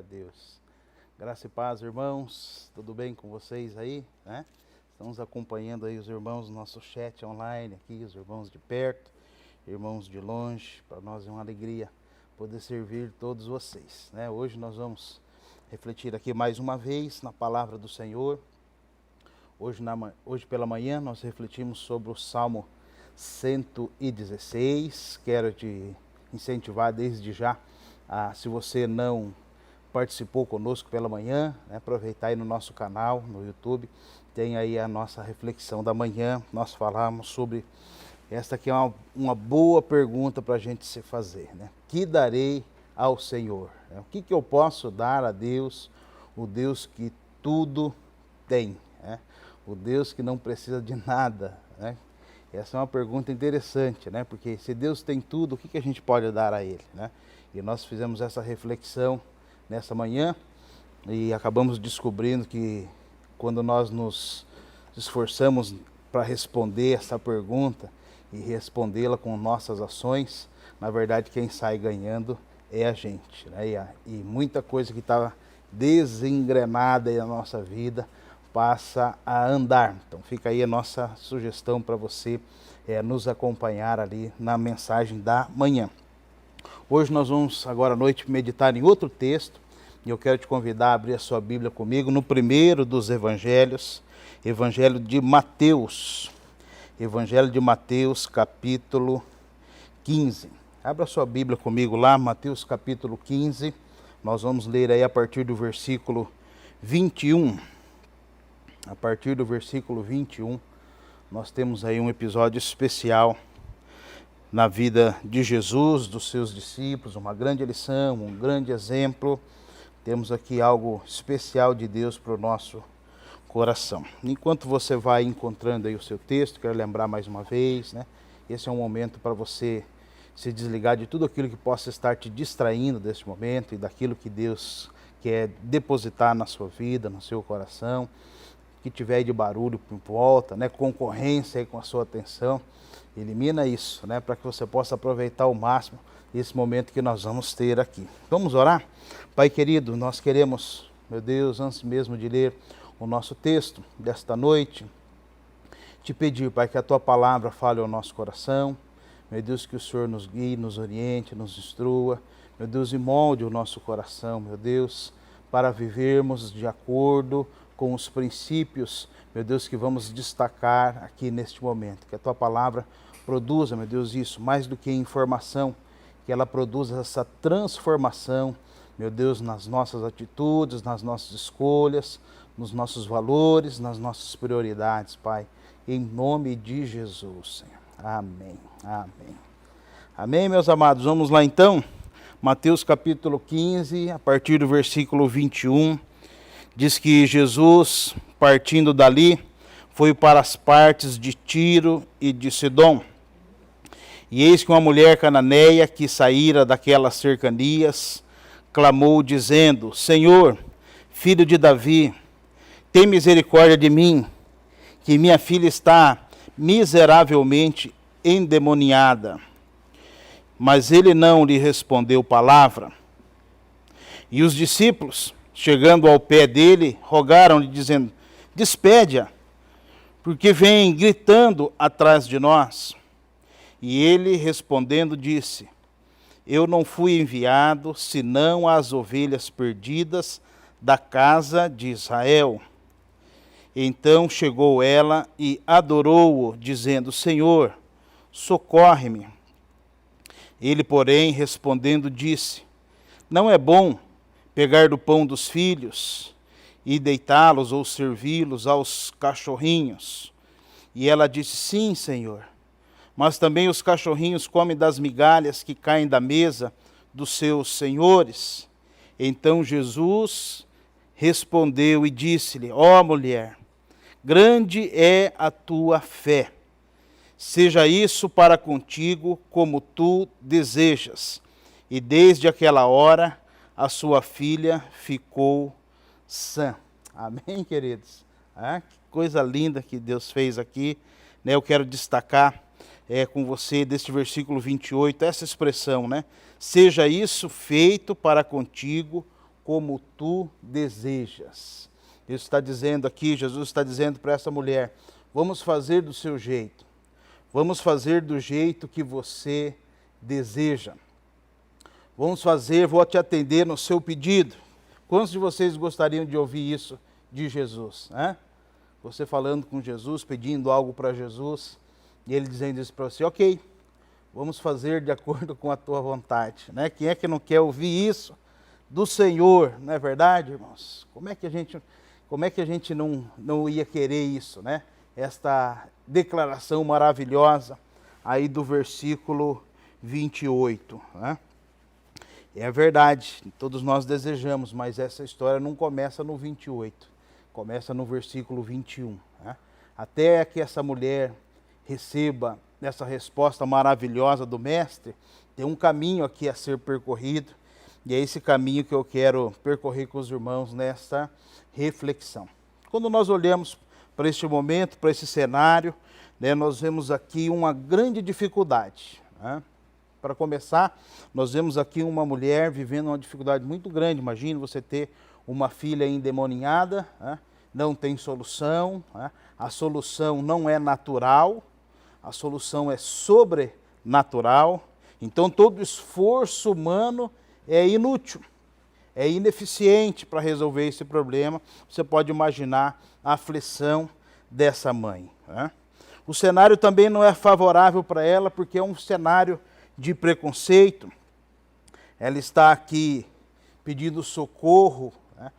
Deus. Graça e paz, irmãos. Tudo bem com vocês aí, né? Estamos acompanhando aí os irmãos no nosso chat online aqui, os irmãos de perto, irmãos de longe. Para nós é uma alegria poder servir todos vocês, né? Hoje nós vamos refletir aqui mais uma vez na palavra do Senhor. Hoje pela manhã nós refletimos sobre o Salmo 116. Quero te incentivar desde já, se você não participou conosco pela manhã, né, aproveitar aí no nosso canal, no YouTube, tem aí a nossa reflexão da manhã. Nós falamos sobre, esta aqui é uma boa pergunta para a gente se fazer, né? Que darei ao Senhor? O que eu posso dar a Deus, o Deus que tudo tem, né? O Deus que não precisa de nada, né? Essa é uma pergunta interessante, né? Porque se Deus tem tudo, o que a gente pode dar a Ele, né? E nós fizemos essa reflexão nessa manhã e acabamos descobrindo que quando nós nos esforçamos para responder essa pergunta e respondê-la com nossas ações, na verdade quem sai ganhando é a gente, né? E muita coisa que estava desengrenada aí na nossa vida passa a andar. Então fica aí a nossa sugestão para você nos acompanhar ali na mensagem da manhã. Hoje nós vamos agora à noite meditar em outro texto e eu quero te convidar a abrir a sua Bíblia comigo no primeiro dos evangelhos, Evangelho de Mateus. Evangelho de Mateus, capítulo 15. Abra a sua Bíblia comigo lá, Mateus capítulo 15. Nós vamos ler aí a partir do versículo 21. A partir do versículo 21, nós temos aí um episódio especial na vida de Jesus, dos seus discípulos, uma grande lição, um grande exemplo. Temos aqui algo especial de Deus para o nosso coração. Enquanto você vai encontrando aí o seu texto, quero lembrar mais uma vez, né? Esse é um momento para você se desligar de tudo aquilo que possa estar te distraindo desse momento e daquilo que Deus quer depositar na sua vida, no seu coração. Que tiver aí de barulho por volta, né, concorrência aí com a sua atenção, elimina isso, né, para que você possa aproveitar ao máximo esse momento que nós vamos ter aqui. Vamos orar? Pai querido, nós queremos, meu Deus, antes mesmo de ler o nosso texto desta noite, te pedir, Pai, que a Tua palavra fale ao nosso coração, meu Deus, que o Senhor nos guie, nos oriente, nos instrua, meu Deus, e molde o nosso coração, meu Deus, para vivermos de acordo com os princípios, meu Deus, que vamos destacar aqui neste momento. Que a Tua palavra produza, meu Deus, isso, mais do que informação, que ela produza essa transformação, meu Deus, nas nossas atitudes, nas nossas escolhas, nos nossos valores, nas nossas prioridades, Pai. Em nome de Jesus, Senhor. Amém. Amém. Amém, meus amados. Vamos lá então. Mateus capítulo 15, a partir do versículo 21. Diz que Jesus, partindo dali, foi para as partes de Tiro e de Sidom. E eis que uma mulher cananeia que saíra daquelas cercanias, clamou dizendo: Senhor, filho de Davi, tem misericórdia de mim, que minha filha está miseravelmente endemoniada. Mas ele não lhe respondeu palavra. E os discípulos, chegando ao pé dele, rogaram-lhe, dizendo: despede-a, porque vem gritando atrás de nós. E ele, respondendo, disse: eu não fui enviado, senão às ovelhas perdidas da casa de Israel. Então chegou ela e adorou-o, dizendo: Senhor, socorre-me. Ele, porém, respondendo, disse: não é bom pegar do pão dos filhos e deitá-los ou servi-los aos cachorrinhos. E ela disse: sim, Senhor, mas também os cachorrinhos comem das migalhas que caem da mesa dos seus senhores. Então Jesus respondeu e disse-lhe: ó mulher, grande é a tua fé, seja isso para contigo como tu desejas. E desde aquela hora a sua filha ficou sã. Amém, queridos? Que coisa linda que Deus fez aqui, né? Eu quero destacar com você deste versículo 28, essa expressão, né? Seja isso feito para contigo como tu desejas. Isso está dizendo aqui, Jesus está dizendo para essa mulher, vamos fazer do seu jeito. Vamos fazer do jeito que você deseja. Vamos fazer, vou te atender no seu pedido. Quantos de vocês gostariam de ouvir isso de Jesus? Né? Você falando com Jesus, pedindo algo para Jesus, e ele dizendo isso para você, ok, vamos fazer de acordo com a tua vontade. Né? Quem é que não quer ouvir isso do Senhor? Não é verdade, irmãos? Como é que a gente não ia querer isso, né? Esta declaração maravilhosa aí do versículo 28, né? É verdade, todos nós desejamos, mas essa história não começa no 28, começa no versículo 21. Né? Até que essa mulher receba essa resposta maravilhosa do Mestre, tem um caminho aqui a ser percorrido, e é esse caminho que eu quero percorrer com os irmãos nesta reflexão. Quando nós olhamos para este momento, para esse cenário, né, nós vemos aqui uma grande dificuldade. Né? Para começar, nós vemos aqui uma mulher vivendo uma dificuldade muito grande. Imagina você ter uma filha endemoniada, né? Não tem solução, né? A solução não é natural, a solução é sobrenatural. Então todo esforço humano é inútil, é ineficiente para resolver esse problema. Você pode imaginar a aflição dessa mãe. Né? O cenário também não é favorável para ela, porque é um cenário de preconceito. Ela está aqui pedindo socorro, né,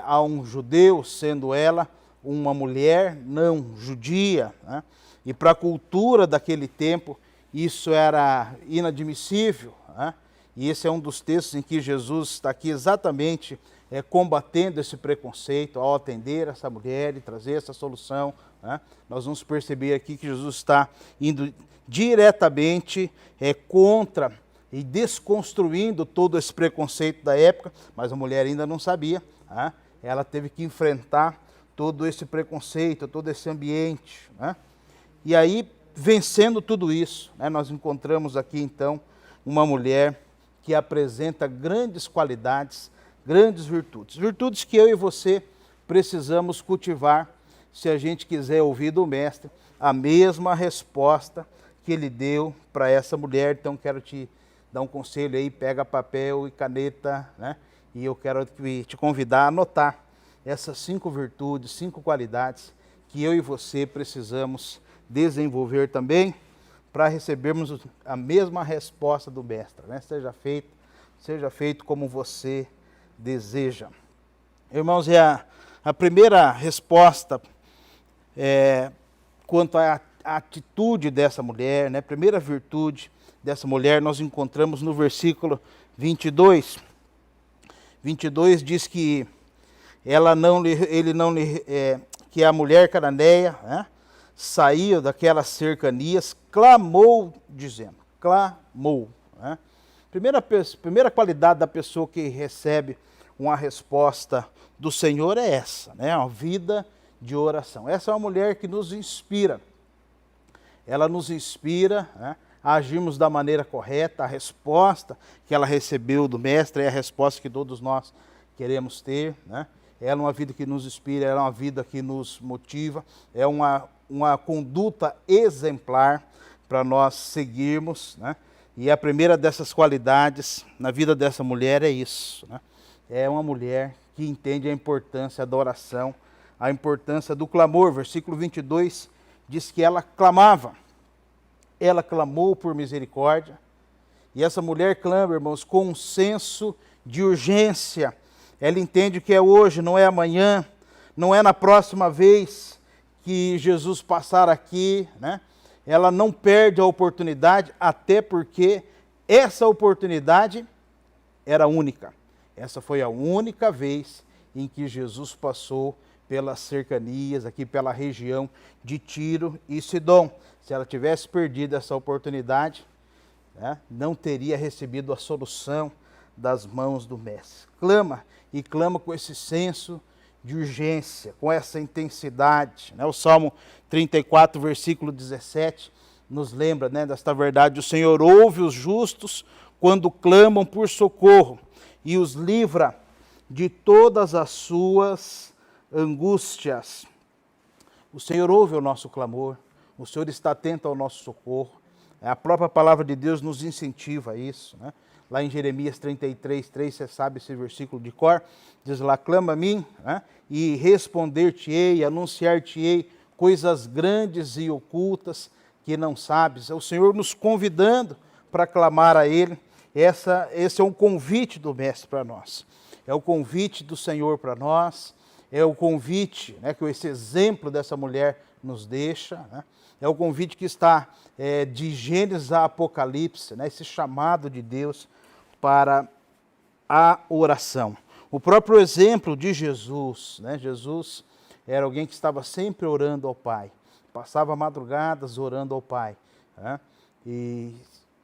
a um judeu, sendo ela uma mulher não judia, né, e para a cultura daquele tempo isso era inadmissível, né, e esse é um dos textos em que Jesus está aqui exatamente combatendo esse preconceito ao atender essa mulher e trazer essa solução. Né? Nós vamos perceber aqui que Jesus está indo diretamente contra e desconstruindo todo esse preconceito da época, mas a mulher ainda não sabia. Né? Ela teve que enfrentar todo esse preconceito, todo esse ambiente. Né? E aí, vencendo tudo isso, né, nós encontramos aqui então uma mulher que apresenta grandes qualidades, grandes virtudes. Virtudes que eu e você precisamos cultivar se a gente quiser ouvir do Mestre a mesma resposta que ele deu para essa mulher. Então quero te dar um conselho aí, pega papel e caneta, né? E eu quero te convidar a anotar essas 5 virtudes, 5 qualidades que eu e você precisamos desenvolver também para recebermos a mesma resposta do Mestre. Né? Seja feito como você deseja. Irmãos, a primeira resposta quanto à atitude dessa mulher, né? A primeira virtude dessa mulher nós encontramos no versículo 22. 22 diz que que a mulher cananeia, né, saiu daquelas cercanias, clamou, dizendo, clamou. Né? Primeira qualidade da pessoa que recebe uma resposta do Senhor é essa, né? Uma vida de oração. Essa é uma mulher que nos inspira. Ela nos inspira, né, a agirmos da maneira correta. A resposta que ela recebeu do Mestre é a resposta que todos nós queremos ter. Né? Ela é uma vida que nos inspira, ela é uma vida que nos motiva, é uma conduta exemplar para nós seguirmos. Né? E a primeira dessas qualidades na vida dessa mulher é isso. Né? É uma mulher que entende a importância da oração, a importância do clamor. Versículo 22 diz que ela clamava. Ela clamou por misericórdia. E essa mulher clama, irmãos, com um senso de urgência. Ela entende que é hoje, não é amanhã, não é na próxima vez que Jesus passar aqui, né? Ela não perde a oportunidade, até porque essa oportunidade era única. Essa foi a única vez em que Jesus passou pelas cercanias, aqui pela região de Tiro e Sidom. Se ela tivesse perdido essa oportunidade, né, não teria recebido a solução das mãos do Mestre. Clama, e clama com esse senso de urgência, com essa intensidade. Né? O Salmo 34, versículo 17, nos lembra, né, desta verdade. O Senhor ouve os justos quando clamam por socorro e os livra de todas as suas angústias. O Senhor ouve o nosso clamor, o Senhor está atento ao nosso socorro. A própria palavra de Deus nos incentiva a isso, né? Lá em Jeremias 33, 3, você sabe esse versículo de cor, diz lá, clama a mim, né? E responder-te-ei, anunciar-te-ei coisas grandes e ocultas que não sabes. É o Senhor nos convidando para clamar a Ele. Esse é um convite do Mestre para nós. É o convite do Senhor para nós. É o convite, né, que esse exemplo dessa mulher nos deixa, né? É o convite que está de Gênesis a Apocalipse, né? Esse chamado de Deus para a oração. O próprio exemplo de Jesus, né? Jesus era alguém que estava sempre orando ao Pai, passava madrugadas orando ao Pai, né? E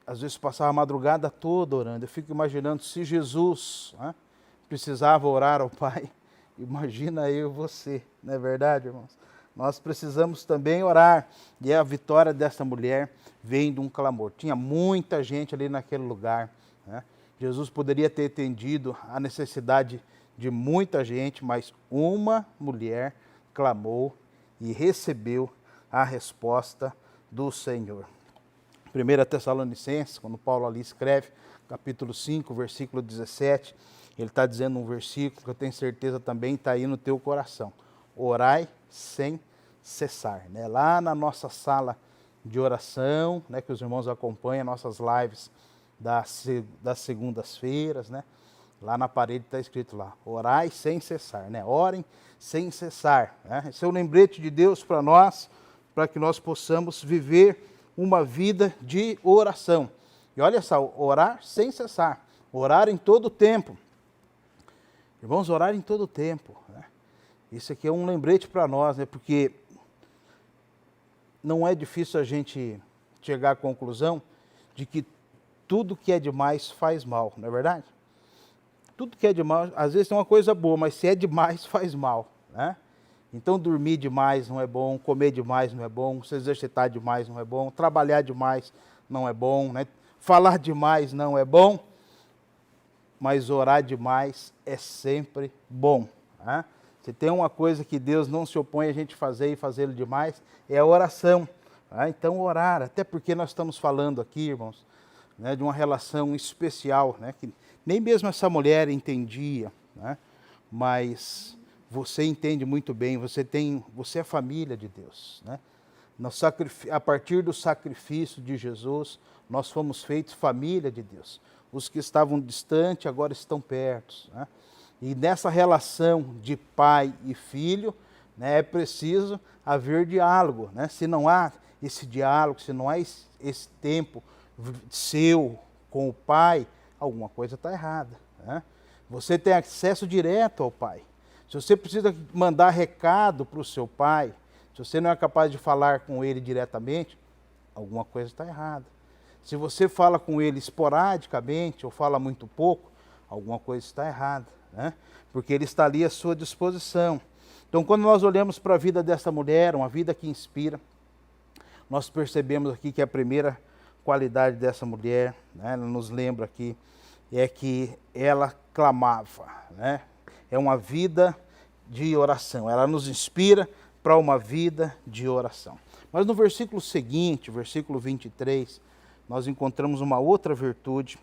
às vezes passava a madrugada toda orando. Eu fico imaginando se Jesus, né, precisava orar ao Pai, imagina eu e você, não é verdade, irmãos? Nós precisamos também orar. E a vitória dessa mulher vem de um clamor. Tinha muita gente ali naquele lugar, né? Jesus poderia ter atendido a necessidade de muita gente, mas uma mulher clamou e recebeu a resposta do Senhor. 1 Tessalonicenses, quando Paulo ali escreve, capítulo 5, versículo 17, ele está dizendo um versículo que eu tenho certeza também está aí no teu coração. Orai sem cessar, né? Lá na nossa sala de oração, né, que os irmãos acompanham, nossas lives das segundas-feiras, né? Lá na parede está escrito lá, orai sem cessar, né? Orem sem cessar, né? Esse é o lembrete de Deus para nós, para que nós possamos viver uma vida de oração. E olha só, orar sem cessar, orar em todo o tempo. Irmãos, orar em todo o tempo, né? Isso aqui é um lembrete para nós, né? Porque não é difícil a gente chegar à conclusão de que tudo que é demais faz mal, não é verdade? Tudo que é demais, às vezes é uma coisa boa, mas se é demais faz mal, né? Então dormir demais não é bom, comer demais não é bom, se exercitar demais não é bom, trabalhar demais não é bom, né? Falar demais não é bom, mas orar demais é sempre bom, né? Se tem uma coisa que Deus não se opõe a gente fazer e fazê-lo demais, é a oração, né? Então orar, até porque nós estamos falando aqui, irmãos, né, de uma relação especial, né, que nem mesmo essa mulher entendia, né, mas você entende muito bem, você é família de Deus, né? A partir do sacrifício de Jesus, nós fomos feitos família de Deus. Os que estavam distantes agora estão perto, né? E nessa relação de pai e filho, né, é preciso haver diálogo, né? Se não há esse diálogo, se não há esse tempo seu com o pai, alguma coisa está errada, né? Você tem acesso direto ao pai. Se você precisa mandar recado para o seu pai, se você não é capaz de falar com ele diretamente, alguma coisa está errada. Se você fala com ele esporadicamente ou fala muito pouco, alguma coisa está errada, né? Porque ele está ali à sua disposição. Então, quando nós olhamos para a vida dessa mulher, uma vida que inspira, nós percebemos aqui que a primeira qualidade dessa mulher, né, ela nos lembra aqui, é que ela clamava, né? É uma vida de oração, ela nos inspira para uma vida de oração. Mas no versículo seguinte, versículo 23, nós encontramos uma outra virtude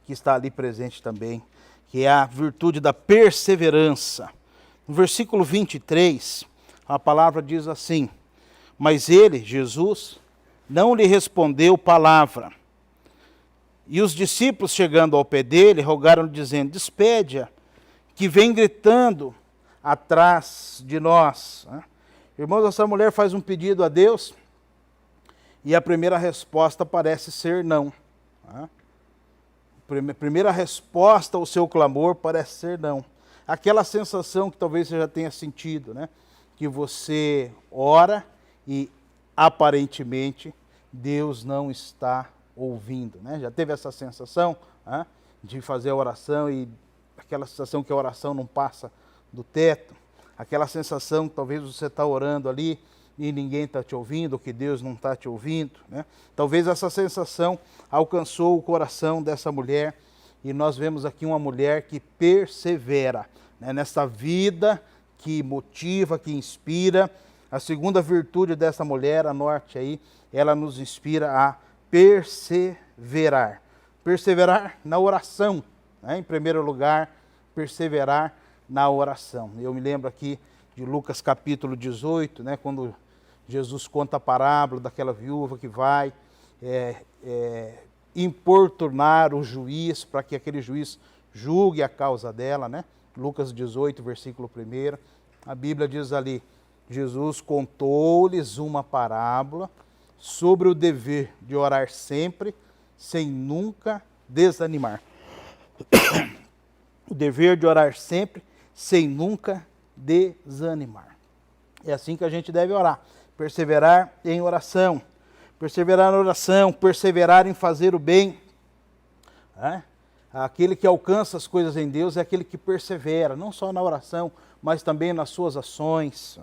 que está ali presente também, que é a virtude da perseverança. No versículo 23, a palavra diz assim, mas ele, Jesus, não lhe respondeu palavra. E os discípulos, chegando ao pé dele, rogaram dizendo, despede-a, que vem gritando atrás de nós. Irmãos, essa mulher faz um pedido a Deus e a primeira resposta parece ser não. A primeira resposta ao seu clamor parece ser não. Aquela sensação que talvez você já tenha sentido, né? Que você ora e aparentemente Deus não está ouvindo, né? Já teve essa sensação, né, de fazer a oração e aquela sensação que a oração não passa do teto, aquela sensação que talvez você está orando ali e ninguém está te ouvindo, ou que Deus não está te ouvindo, né? Talvez essa sensação alcançou o coração dessa mulher E nós vemos aqui uma mulher que persevera, né, nessa vida que motiva, que inspira. A segunda virtude dessa mulher, anote aí, ela nos inspira a perseverar. Perseverar na oração, né? Em primeiro lugar, perseverar na oração. Eu me lembro aqui de Lucas capítulo 18, né, quando Jesus conta a parábola daquela viúva que vai importunar o juiz para que aquele juiz julgue a causa dela, né? Lucas 18, versículo 1. A Bíblia diz ali, Jesus contou-lhes uma parábola sobre o dever de orar sempre, sem nunca desanimar. O dever de orar sempre, sem nunca desanimar. É assim que a gente deve orar. Perseverar em oração. Perseverar na oração, perseverar em fazer o bem. Aquele que alcança as coisas em Deus é aquele que persevera, não só na oração, mas também nas suas ações.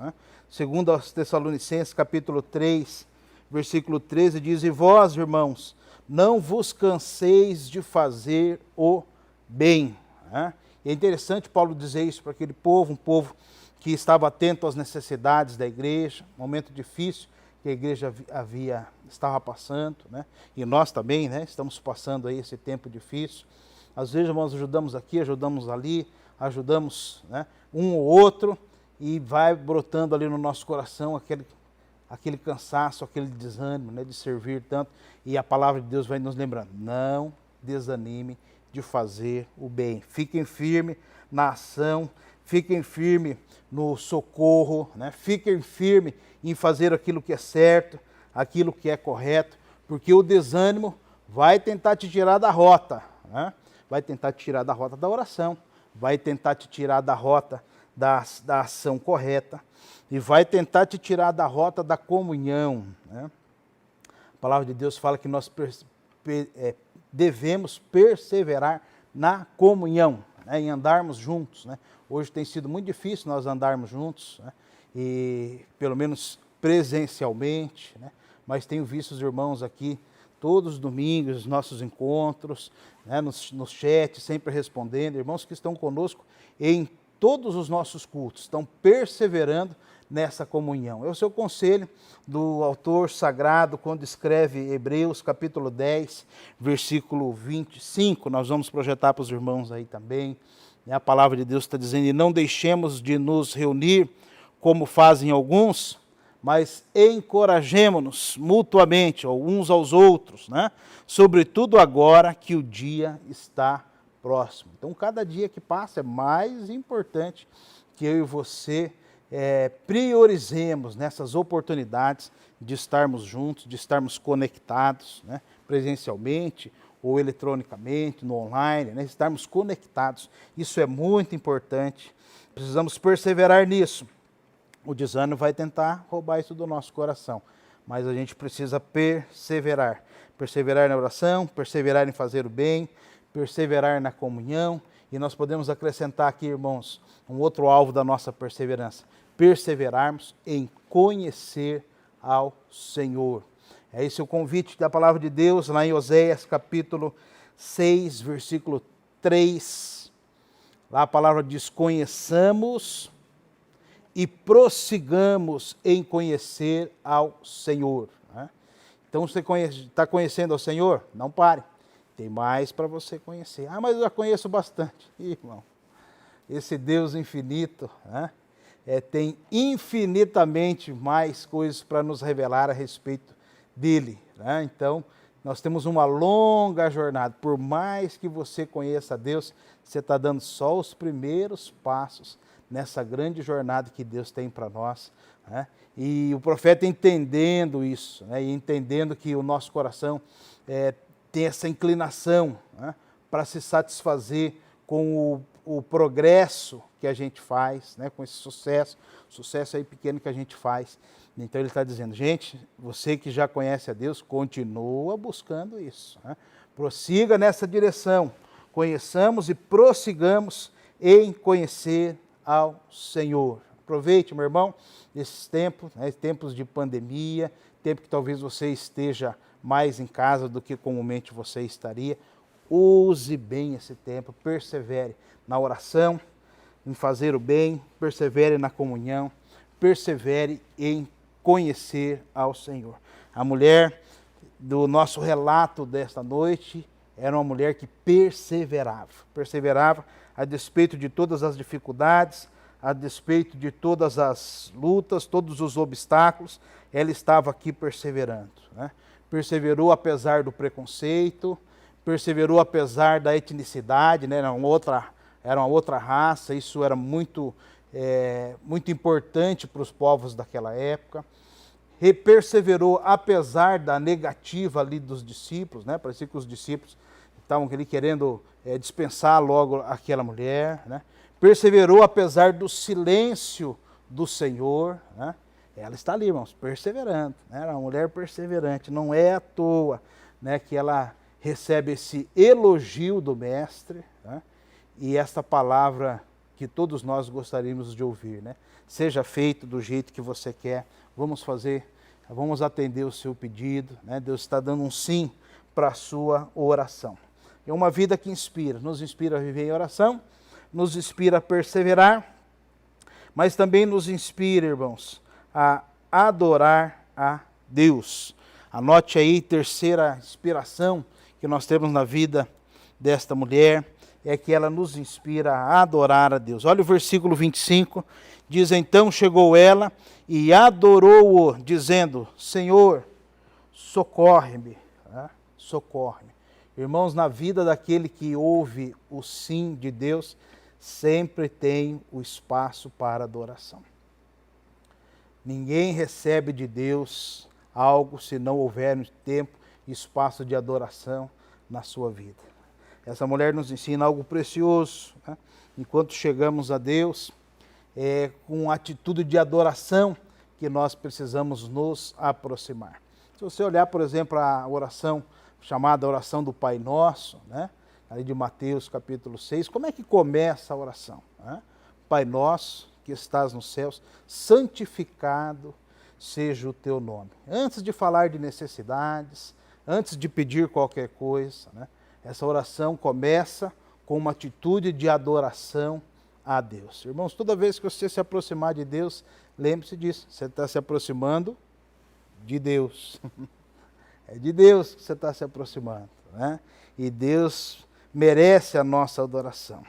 Segundo aos Tessalonicenses, capítulo 3, versículo 13, diz: E vós, irmãos, não vos canseis de fazer o bem. É interessante Paulo dizer isso para aquele povo, um povo que estava atento às necessidades da igreja, momento difícil que a igreja estava passando, né? E nós também, né, estamos passando aí esse tempo difícil. Às vezes nós ajudamos aqui, ajudamos ali, ajudamos, né, um ou outro, e vai brotando ali no nosso coração aquele cansaço, aquele desânimo, né, de servir tanto, e a palavra de Deus vai nos lembrando, não desanime de fazer o bem. Fiquem firmes na ação, fiquem firmes no socorro, né? Fiquem firmes em fazer aquilo que é certo, aquilo que é correto, porque o desânimo vai tentar te tirar da rota, né? Vai tentar te tirar da rota da oração, vai tentar te tirar da rota da ação correta e vai tentar te tirar da rota da comunhão, né? A palavra de Deus fala que nós devemos perseverar na comunhão, né, em andarmos juntos, né? Hoje tem sido muito difícil nós andarmos juntos, né, e pelo menos presencialmente, né, mas tenho visto os irmãos aqui todos os domingos, nossos encontros, né, nos chats, sempre respondendo, irmãos que estão conosco em todos os nossos cultos, estão perseverando nessa comunhão. É o seu conselho do autor sagrado quando escreve Hebreus capítulo 10, versículo 25, nós vamos projetar para os irmãos aí também. A palavra de Deus está dizendo, e não deixemos de nos reunir como fazem alguns, mas encorajemo-nos mutuamente, ou uns aos outros, né? Sobretudo agora que o dia está próximo. Então, cada dia que passa é mais importante que eu e você priorizemos nessas oportunidades de estarmos juntos, de estarmos conectados, né? Presencialmente ou eletronicamente, no online, né? Estarmos conectados. Isso é muito importante. Precisamos perseverar nisso. O desânimo vai tentar roubar isso do nosso coração, mas a gente precisa perseverar. Perseverar na oração, perseverar em fazer o bem, perseverar na comunhão, e nós podemos acrescentar aqui, irmãos, um outro alvo da nossa perseverança, perseverarmos em conhecer ao Senhor. É esse o convite da palavra de Deus, lá em Oséias, capítulo 6, versículo 3. Lá a palavra diz, conheçamos e prossigamos em conhecer ao Senhor. Então, você está conhecendo ao Senhor? Não pare. Tem mais para você conhecer. Ah, mas eu já conheço bastante. Irmão, esse Deus infinito, né, tem infinitamente mais coisas para nos revelar a respeito dele. Né? Então, nós temos uma longa jornada. Por mais que você conheça a Deus, você está dando só os primeiros passos nessa grande jornada que Deus tem para nós. Né? E o profeta entendendo isso, né, e entendendo que o nosso coração tem essa inclinação, né, para se satisfazer com o progresso que a gente faz, né, com esse sucesso aí pequeno que a gente faz. Então ele está dizendo, gente, você que já conhece a Deus, continua buscando isso. Né? Prossiga nessa direção, conheçamos e prossigamos em conhecer ao Senhor. Aproveite, meu irmão, esses tempos, né, tempos de pandemia, tempo que talvez você esteja mais em casa do que comumente você estaria. use bem esse tempo, persevere na oração, em fazer o bem, persevere na comunhão, persevere em conhecer ao Senhor. A mulher do nosso relato desta noite era uma mulher que perseverava a despeito de todas as dificuldades, a despeito de todas as lutas, todos os obstáculos, ela estava aqui perseverando, né? Perseverou apesar do preconceito, perseverou apesar da etnicidade, né? Era uma outra raça, isso era muito importante para os povos daquela época. Perseverou apesar da negativa ali dos discípulos, né? Parecia que os discípulos estavam ali querendo dispensar logo aquela mulher, né? Perseverou apesar do silêncio do Senhor, né? Ela está ali, irmãos, perseverando, né? Era uma mulher perseverante, não é à toa, né, que ela recebe esse elogio do Mestre, né? E esta palavra que todos nós gostaríamos de ouvir, né? Seja feito do jeito que você quer, vamos atender o seu pedido, né? Deus está dando um sim para a sua oração. É uma vida que inspira, nos inspira a viver em oração, nos inspira a perseverar, mas também nos inspira, irmãos, a adorar a Deus. Anote aí, terceira inspiração que nós temos na vida desta mulher, é que ela nos inspira a adorar a Deus. Olha o versículo 25, diz: então chegou ela e adorou-o, dizendo: Senhor, socorre-me, né? Socorre-me. Irmãos, na vida daquele que ouve o sim de Deus, sempre tem o espaço para adoração. Ninguém recebe de Deus algo se não houver tempo e espaço de adoração na sua vida. Essa mulher nos ensina algo precioso, né? Enquanto chegamos a Deus, é com atitude de adoração que nós precisamos nos aproximar. Se você olhar, por exemplo, a oração chamada oração do Pai Nosso, né? Ali de Mateus capítulo 6, como é que começa a oração, né? Pai Nosso, que estás nos céus, santificado seja o teu nome. Antes de falar de necessidades, antes de pedir qualquer coisa, né? Essa oração começa com uma atitude de adoração a Deus. Irmãos, toda vez que você se aproximar de Deus, lembre-se disso, você está se aproximando de Deus. É de Deus que você está se aproximando, né? E Deus merece a nossa adoração.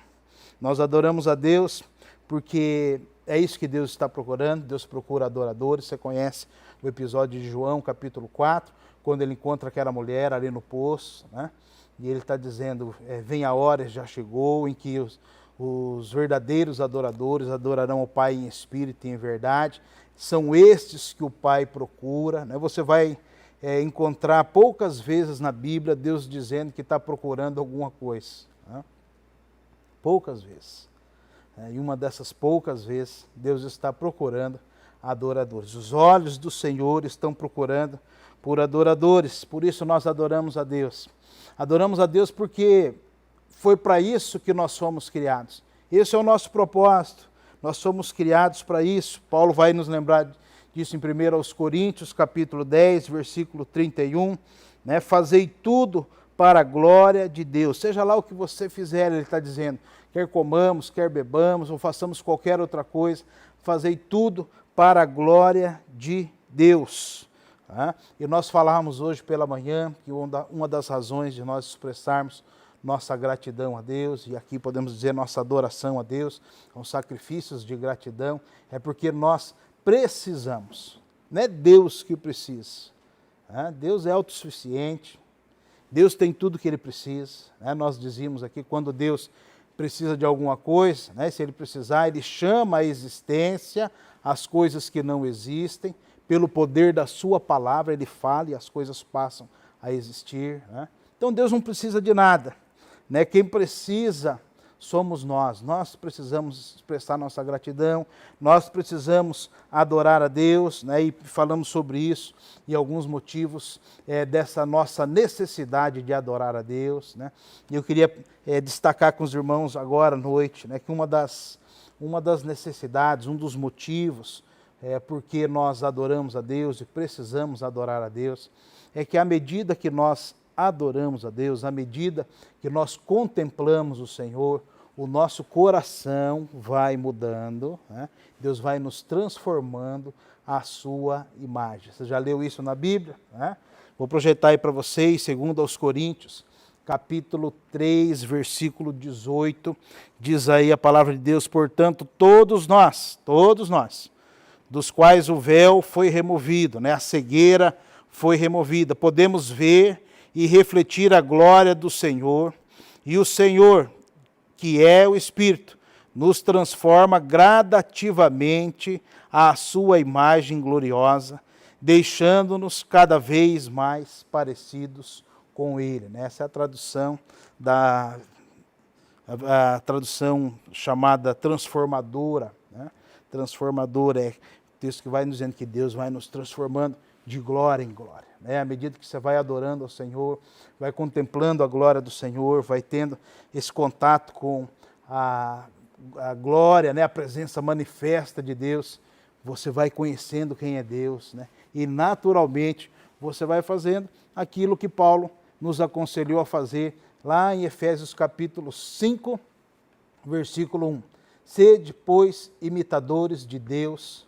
Nós adoramos a Deus porque é isso que Deus está procurando. Deus procura adoradores. Você conhece o episódio de João, capítulo 4, quando ele encontra aquela mulher ali no poço, né? E ele está dizendo, vem a hora, já chegou, em que os verdadeiros adoradores adorarão o Pai em espírito e em verdade. São estes que o Pai procura, né? Você vai encontrar poucas vezes na Bíblia Deus dizendo que está procurando alguma coisa, né? Poucas vezes. E uma dessas poucas vezes, Deus está procurando adoradores. Os olhos do Senhor estão procurando por adoradores, por isso nós adoramos a Deus. Adoramos a Deus porque foi para isso que nós fomos criados. Esse é o nosso propósito, nós somos criados para isso. Paulo vai nos lembrar disso em 1 Coríntios, capítulo 10, versículo 31, né? Fazei tudo para a glória de Deus. Seja lá o que você fizer, ele está dizendo, quer comamos, quer bebamos, ou façamos qualquer outra coisa, fazei tudo para a glória de Deus. Tá? E nós falamos hoje pela manhã que uma das razões de nós expressarmos nossa gratidão a Deus, e aqui podemos dizer nossa adoração a Deus, com sacrifícios de gratidão, é porque nós precisamos, não é Deus que precisa. Né? Deus é autossuficiente, Deus tem tudo que Ele precisa. Né? Nós dizíamos aqui, quando Deus precisa de alguma coisa, né? Se Ele precisar, Ele chama à existência as coisas que não existem, pelo poder da sua palavra, Ele fala e as coisas passam a existir. Né? Então Deus não precisa de nada. Né? Quem precisa somos nós. Nós precisamos expressar nossa gratidão, nós precisamos adorar a Deus, né? E falamos sobre isso e alguns motivos dessa nossa necessidade de adorar a Deus. Né? E eu queria destacar com os irmãos agora à noite, né, que uma das necessidades, um dos motivos porque nós adoramos a Deus e precisamos adorar a Deus, é que à medida que nós adoramos a Deus, à medida que nós contemplamos o Senhor, o nosso coração vai mudando, né? Deus vai nos transformando à sua imagem. Você já leu isso na Bíblia, né? Vou projetar aí para vocês, segundo aos Coríntios, capítulo 3, versículo 18, diz aí a palavra de Deus: portanto, todos nós, dos quais o véu foi removido, né? A cegueira foi removida, podemos ver e refletir a glória do Senhor, e o Senhor, que é o Espírito, nos transforma gradativamente à sua imagem gloriosa, deixando-nos cada vez mais parecidos com Ele. Essa é a tradução a tradução chamada transformadora, né? Transformadora é o texto que vai nos dizendo que Deus vai nos transformando de glória em glória, né? À medida que você vai adorando ao Senhor, vai contemplando a glória do Senhor, vai tendo esse contato com a glória, né? A presença manifesta de Deus, você vai conhecendo quem é Deus, né? E naturalmente você vai fazendo aquilo que Paulo nos aconselhou a fazer lá em Efésios capítulo 5, versículo 1. Sede, pois, imitadores de Deus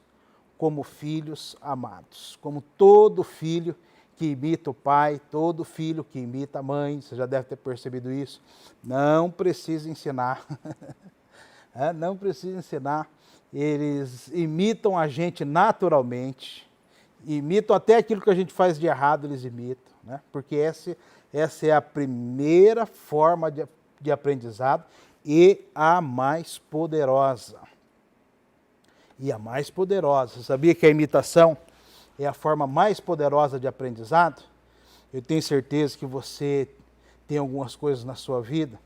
como filhos amados. Como todo filho que imita o pai, todo filho que imita a mãe, você já deve ter percebido isso, não precisa ensinar. Não precisa ensinar. Eles imitam a gente naturalmente, imitam até aquilo que a gente faz de errado, eles imitam, né? Porque essa é a primeira forma de aprendizado e a mais poderosa. E a mais poderosa. Você sabia que a imitação é a forma mais poderosa de aprendizado? Eu tenho certeza que você tem algumas coisas na sua vida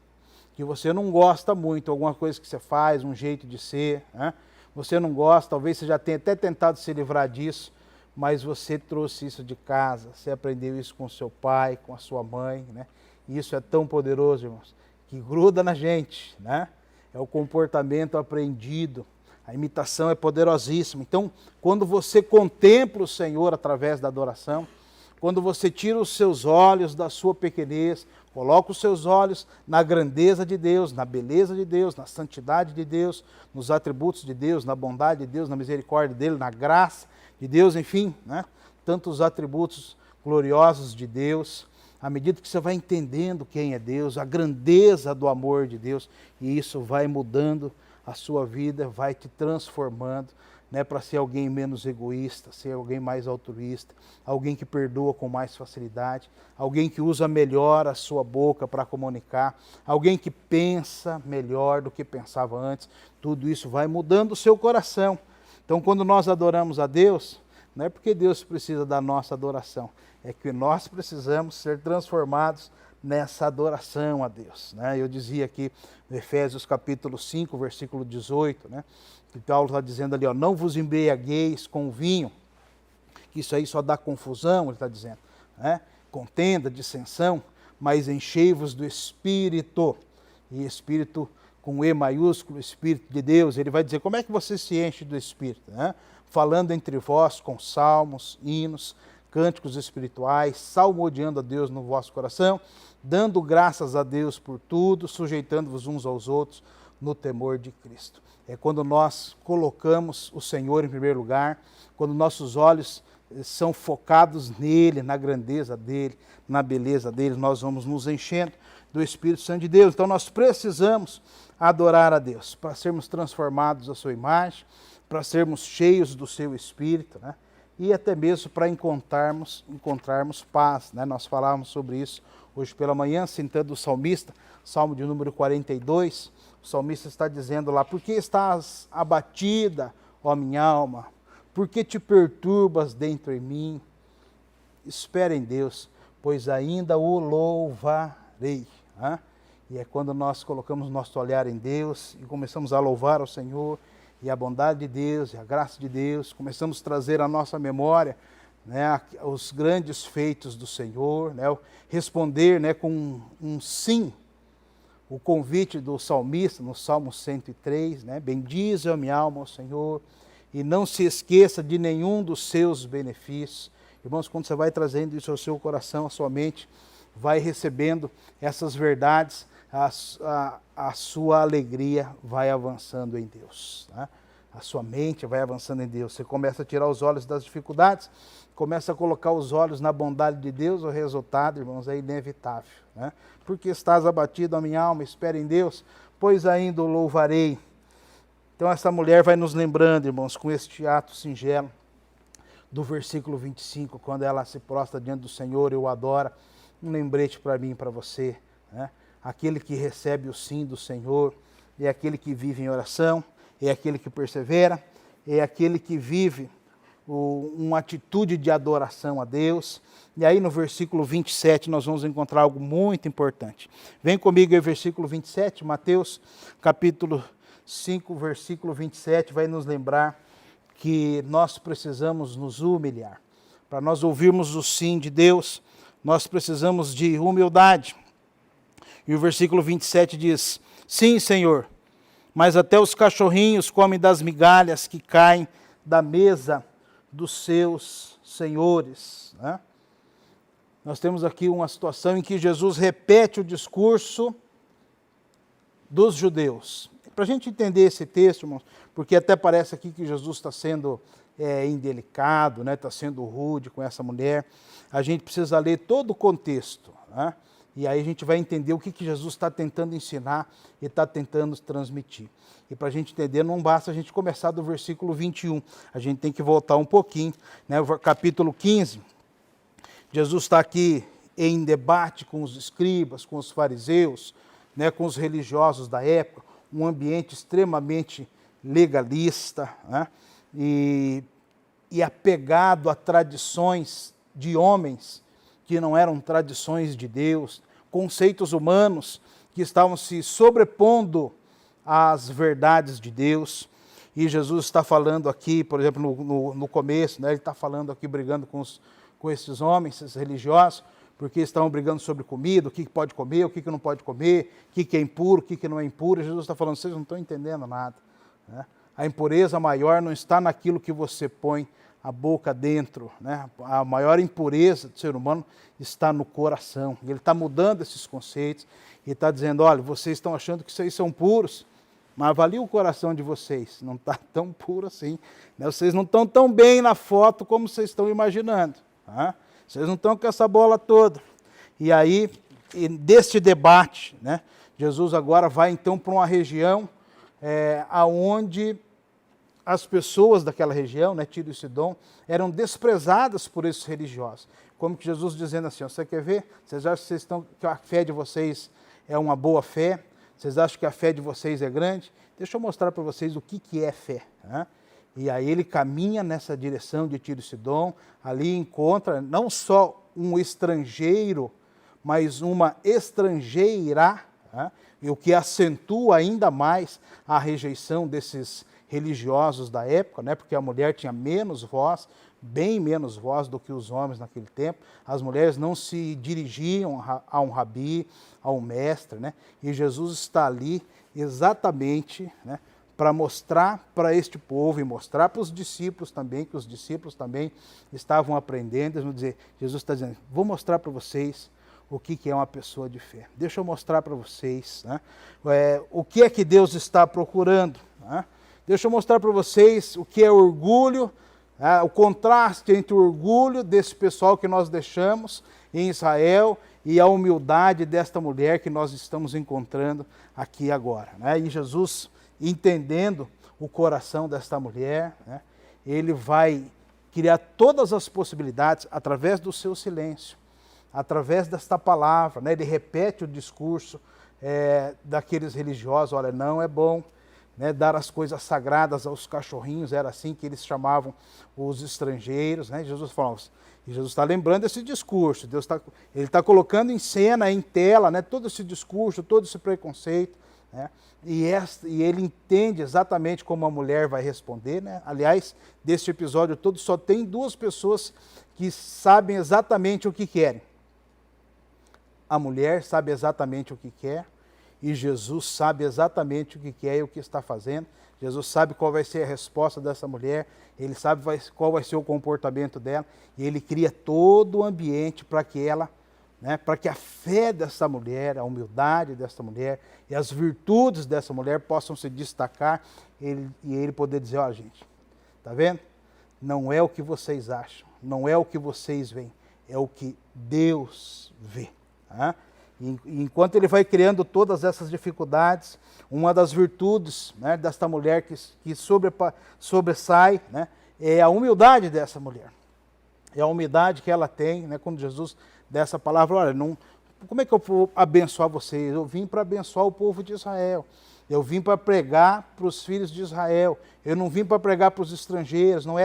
que você não gosta muito, alguma coisa que você faz, um jeito de ser, né? Você não gosta, talvez você já tenha até tentado se livrar disso, mas você trouxe isso de casa, você aprendeu isso com seu pai, com a sua mãe, né? E isso é tão poderoso, irmãos, que gruda na gente, né? É o comportamento aprendido, a imitação é poderosíssima. Então, quando você contempla o Senhor através da adoração, quando você tira os seus olhos da sua pequenez, coloca os seus olhos na grandeza de Deus, na beleza de Deus, na santidade de Deus, nos atributos de Deus, na bondade de Deus, na misericórdia dele, na graça de Deus, enfim, né? Tantos atributos gloriosos de Deus. À medida que você vai entendendo quem é Deus, a grandeza do amor de Deus, e isso vai mudando a sua vida, vai te transformando, né, para ser alguém menos egoísta, ser alguém mais altruísta, alguém que perdoa com mais facilidade, alguém que usa melhor a sua boca para comunicar, alguém que pensa melhor do que pensava antes. Tudo isso vai mudando o seu coração. Então, quando nós adoramos a Deus, não é porque Deus precisa da nossa adoração, é que nós precisamos ser transformados nessa adoração a Deus, né? Eu dizia aqui no Efésios capítulo 5, versículo 18, né? Que Paulo está dizendo ali, ó, não vos embriagueis com vinho, que isso aí só dá confusão, ele está dizendo, né? Contenda, dissensão, mas enchei-vos do Espírito, e Espírito com E maiúsculo, Espírito de Deus. Ele vai dizer como é que você se enche do Espírito, né? Falando entre vós com salmos, hinos, cânticos espirituais, salmodiando a Deus no vosso coração, dando graças a Deus por tudo, sujeitando-vos uns aos outros no temor de Cristo. É quando nós colocamos o Senhor em primeiro lugar, quando nossos olhos são focados nele, na grandeza dele, na beleza dele, nós vamos nos enchendo do Espírito Santo de Deus. Então nós precisamos adorar a Deus para sermos transformados à sua imagem, para sermos cheios do seu Espírito, né? E até mesmo para encontrarmos paz, né? Nós falávamos sobre isso hoje pela manhã, citando o salmista, Salmo de número 42, o salmista está dizendo lá, por que estás abatida, ó minha alma? Por que te perturbas dentro em mim? Espera em Deus, pois ainda o louvarei. Né? E é quando nós colocamos nosso olhar em Deus e começamos a louvar ao Senhor, e a bondade de Deus, e a graça de Deus, começamos a trazer à nossa memória, né, os grandes feitos do Senhor, né, responder, né, com um sim, o convite do salmista no Salmo 103, né, bendize a minha alma ao Senhor, e não se esqueça de nenhum dos seus benefícios. Irmãos, quando você vai trazendo isso ao seu coração, à sua mente, vai recebendo essas verdades, a sua alegria vai avançando em Deus. Tá? A sua mente vai avançando em Deus. Você começa a tirar os olhos das dificuldades, começa a colocar os olhos na bondade de Deus, o resultado, irmãos, é inevitável. Né? Porque estás abatido, a minha alma, espera em Deus, pois ainda o louvarei. Então essa mulher vai nos lembrando, irmãos, com este ato singelo, do versículo 25, quando ela se prostra diante do Senhor e o adora, um lembrete para mim e para você. Né? Aquele que recebe o sim do Senhor é aquele que vive em oração, é aquele que persevera, é aquele que vive uma atitude de adoração a Deus. E aí no versículo 27 nós vamos encontrar algo muito importante. Vem comigo aí, versículo 27, Mateus capítulo 5, versículo 27, vai nos lembrar que nós precisamos nos humilhar. Para nós ouvirmos o sim de Deus, nós precisamos de humildade. E o versículo 27 diz: sim, Senhor, mas até os cachorrinhos comem das migalhas que caem da mesa dos seus senhores. Né? Nós temos aqui uma situação em que Jesus repete o discurso dos judeus. Para a gente entender esse texto, irmãos, porque até parece aqui que Jesus está sendo indelicado, né? Está sendo rude com essa mulher, a gente precisa ler todo o contexto. Né? E aí a gente vai entender o que Jesus está tentando ensinar e está tentando transmitir. E para a gente entender, não basta a gente começar do versículo 21, a gente tem que voltar um pouquinho, né? O capítulo 15, Jesus está aqui em debate com os escribas, com os fariseus, né? Com os religiosos da época, um ambiente extremamente legalista, né? e apegado a tradições de homens que não eram tradições de Deus, conceitos humanos que estavam se sobrepondo às verdades de Deus. E Jesus está falando aqui, por exemplo, no começo, né, ele está falando aqui, brigando com esses homens, esses religiosos, porque estavam brigando sobre comida, o que pode comer, o que não pode comer, o que é impuro, o que não é impuro. E Jesus está falando, vocês não estão entendendo nada. Né? A impureza maior não está naquilo que você põe a boca dentro. Né? A maior impureza do ser humano está no coração. Ele está mudando esses conceitos e está dizendo, olha, vocês estão achando que vocês são puros, mas avalie o coração de vocês, não está tão puro assim. Né? Vocês não estão tão bem na foto como vocês estão imaginando. Tá? Vocês não estão com essa bola toda. E aí, deste debate, né, Jesus agora vai então para uma região aonde as pessoas daquela região, né, Tiro e Sidom, eram desprezadas por esses religiosos. Como que Jesus dizendo assim, você quer ver? Vocês acham que a fé de vocês é uma boa fé? Vocês acham que a fé de vocês é grande? Deixa eu mostrar para vocês o que é fé. Né? E aí ele caminha nessa direção de Tiro e Sidom, ali encontra não só um estrangeiro, mas uma estrangeira, né? E o que acentua ainda mais a rejeição desses religiosos da época, né? Porque a mulher tinha menos voz, bem menos voz do que os homens naquele tempo. As mulheres não se dirigiam a um rabi, a um mestre, né? E Jesus está ali exatamente, né, para mostrar para este povo e mostrar para os discípulos também, que os discípulos também estavam aprendendo. Eles vão dizer, Jesus está dizendo, vou mostrar para vocês o que é uma pessoa de fé. Deixa eu mostrar para vocês, né, o que é que Deus está procurando. Né? Deixa eu mostrar para vocês o que é orgulho, o contraste entre o orgulho desse pessoal que nós deixamos em Israel e a humildade desta mulher que nós estamos encontrando aqui agora. Né? E Jesus, entendendo o coração desta mulher, né, ele vai criar todas as possibilidades através do seu silêncio, através desta palavra. Né, ele repete o discurso daqueles religiosos, olha, não é bom, né, dar as coisas sagradas aos cachorrinhos, era assim que eles chamavam os estrangeiros. Né? Jesus falou, e Jesus está lembrando esse discurso, ele está colocando em cena, em tela, né, todo esse discurso, todo esse preconceito. Né? E ele entende exatamente como a mulher vai responder. Né? Aliás, deste episódio todo só tem duas pessoas que sabem exatamente o que querem. A mulher sabe exatamente o que quer e Jesus sabe exatamente o que quer e o que está fazendo. Jesus sabe qual vai ser a resposta dessa mulher, ele sabe qual vai ser o comportamento dela e ele cria todo o ambiente para que ela né, para que a fé dessa mulher, a humildade dessa mulher e as virtudes dessa mulher possam se destacar e ele poder dizer, ó gente, tá vendo? Não é o que vocês acham, não é o que vocês veem, é o que Deus vê. Tá? E enquanto ele vai criando todas essas dificuldades, uma das virtudes, né, desta mulher que sobressai, né, é a humildade dessa mulher. É a humildade que ela tem, né, quando Jesus dá essa palavra, olha, não, como é que eu vou abençoar vocês? Eu vim para abençoar o povo de Israel. Eu vim para pregar para os filhos de Israel. Eu não vim para pregar para os estrangeiros, não é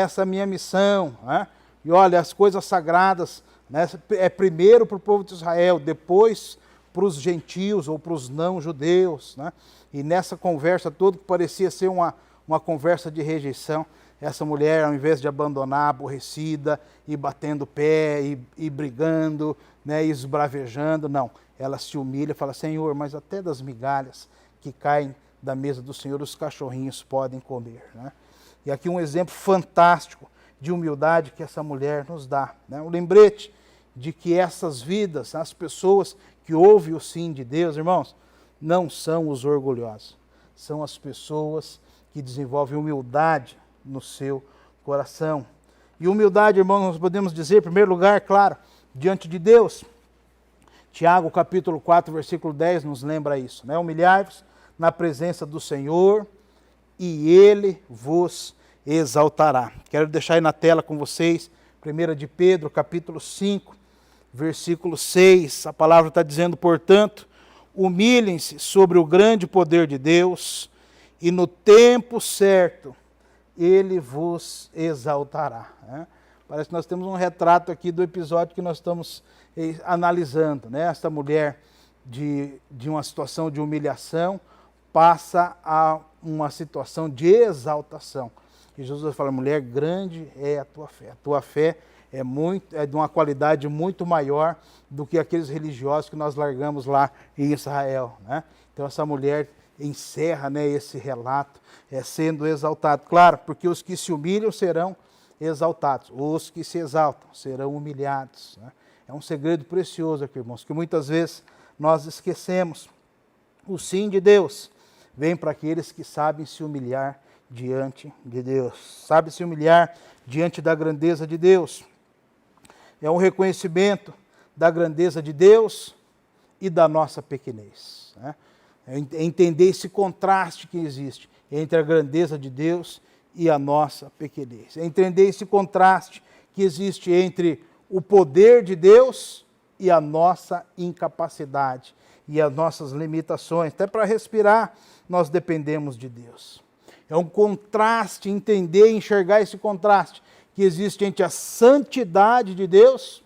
essa a minha missão. Né? E olha, as coisas sagradas, né, é primeiro para o povo de Israel, depois para os gentios ou para os não-judeus. Né? E nessa conversa toda, que parecia ser uma conversa de rejeição, essa mulher, ao invés de abandonar, aborrecida, e batendo pé, e brigando, né, e esbravejando, não. Ela se humilha e fala, Senhor, mas até das migalhas que caem da mesa do Senhor, os cachorrinhos podem comer. Né? E aqui um exemplo fantástico de humildade que essa mulher nos dá. Né? Um lembrete de que essas vidas, as pessoas que ouvem o sim de Deus, irmãos, não são os orgulhosos. São as pessoas que desenvolvem humildade no seu coração. E humildade, irmãos, nós podemos dizer, em primeiro lugar, claro, diante de Deus. Tiago, capítulo 4, versículo 10, nos lembra isso. Né? Humilhai-vos na presença do Senhor e Ele vos exaltará. Quero deixar aí na tela com vocês, 1 de Pedro, capítulo 5, versículo 6. A palavra está dizendo, portanto, humilhem-se sobre o grande poder de Deus e no tempo certo Ele vos exaltará. Né? Parece que nós temos um retrato aqui do episódio que nós estamos analisando. Né? Esta mulher de uma situação de humilhação passa a uma situação de exaltação. E Jesus fala, mulher, grande é a tua fé. A tua fé é de uma qualidade muito maior do que aqueles religiosos que nós largamos lá em Israel. Né? Então essa mulher encerra, né, esse relato sendo exaltado. Claro, porque os que se humilham serão exaltados, os que se exaltam serão humilhados. Né? É um segredo precioso aqui, irmãos, que muitas vezes nós esquecemos. O sim de Deus vem para aqueles que sabem se humilhar diante de Deus, sabem se humilhar diante da grandeza de Deus. É um reconhecimento da grandeza de Deus e da nossa pequenez. Né? É entender esse contraste que existe entre a grandeza de Deus e a nossa pequenez. É entender esse contraste que existe entre o poder de Deus e a nossa incapacidade e as nossas limitações. Até para respirar, nós dependemos de Deus. É um contraste, entender e enxergar esse contraste que existe entre a santidade de Deus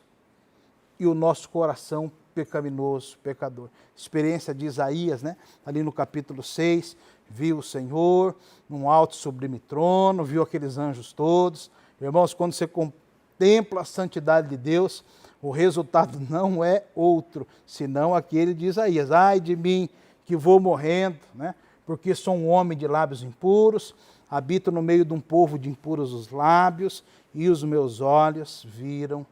e o nosso coração pecaminoso, pecador. Experiência de Isaías, né? Ali no capítulo 6, viu o Senhor num alto sublime trono, viu aqueles anjos todos. Irmãos, quando você contempla a santidade de Deus, o resultado não é outro, senão aquele de Isaías. Ai de mim, que vou morrendo, né? Porque sou um homem de lábios impuros, habito no meio de um povo de impuros os lábios, e os meus olhos viram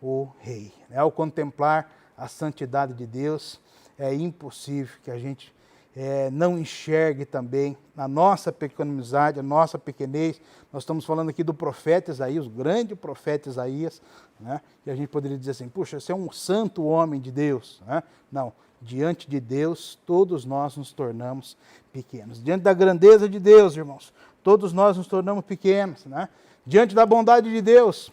o Rei. Ao contemplar a santidade de Deus, é impossível que a gente não enxergue também a nossa pecaminosidade, a nossa pequenez. Nós estamos falando aqui do profeta Isaías, o grande profeta Isaías, né? E a gente poderia dizer assim, puxa, você é um santo homem de Deus. Né? Não, diante de Deus, todos nós nos tornamos pequenos. Diante da grandeza de Deus, irmãos, todos nós nos tornamos pequenos. Né? Diante da bondade de Deus,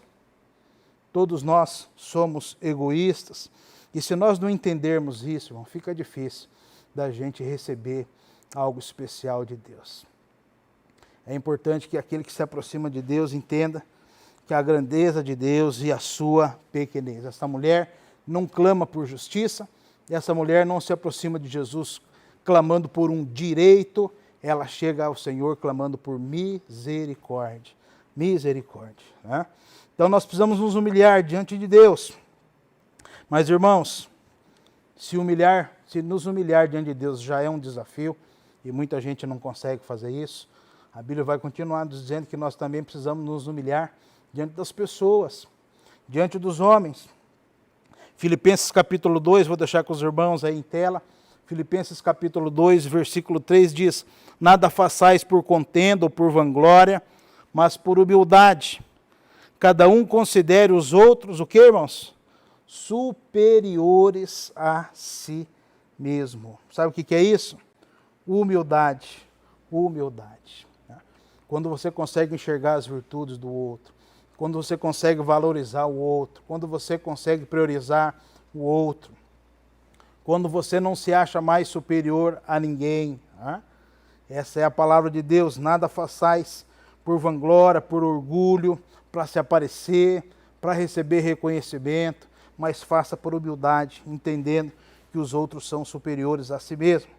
todos nós somos egoístas. E se nós não entendermos isso, irmão, fica difícil da gente receber algo especial de Deus. É importante que aquele que se aproxima de Deus entenda que a grandeza de Deus e a sua pequenez. Essa mulher não clama por justiça, essa mulher não se aproxima de Jesus clamando por um direito, ela chega ao Senhor clamando por misericórdia. Misericórdia. Né? Então nós precisamos nos humilhar diante de Deus. Mas, irmãos, se nos humilhar diante de Deus já é um desafio, e muita gente não consegue fazer isso, a Bíblia vai continuar dizendo que nós também precisamos nos humilhar diante das pessoas, diante dos homens. Filipenses capítulo 2, vou deixar com os irmãos aí em tela. Filipenses capítulo 2, versículo 3 diz: nada façais por contenda ou por vanglória, mas por humildade. Cada um considere os outros, o que, irmãos? Superiores a si mesmo. Sabe o que é isso? Humildade. Humildade. Quando você consegue enxergar as virtudes do outro, quando você consegue valorizar o outro, quando você consegue priorizar o outro, quando você não se acha mais superior a ninguém. Essa é a palavra de Deus. Nada façais por vanglória, por orgulho, para se aparecer, para receber reconhecimento, mas faça por humildade, entendendo que os outros são superiores a si mesmo.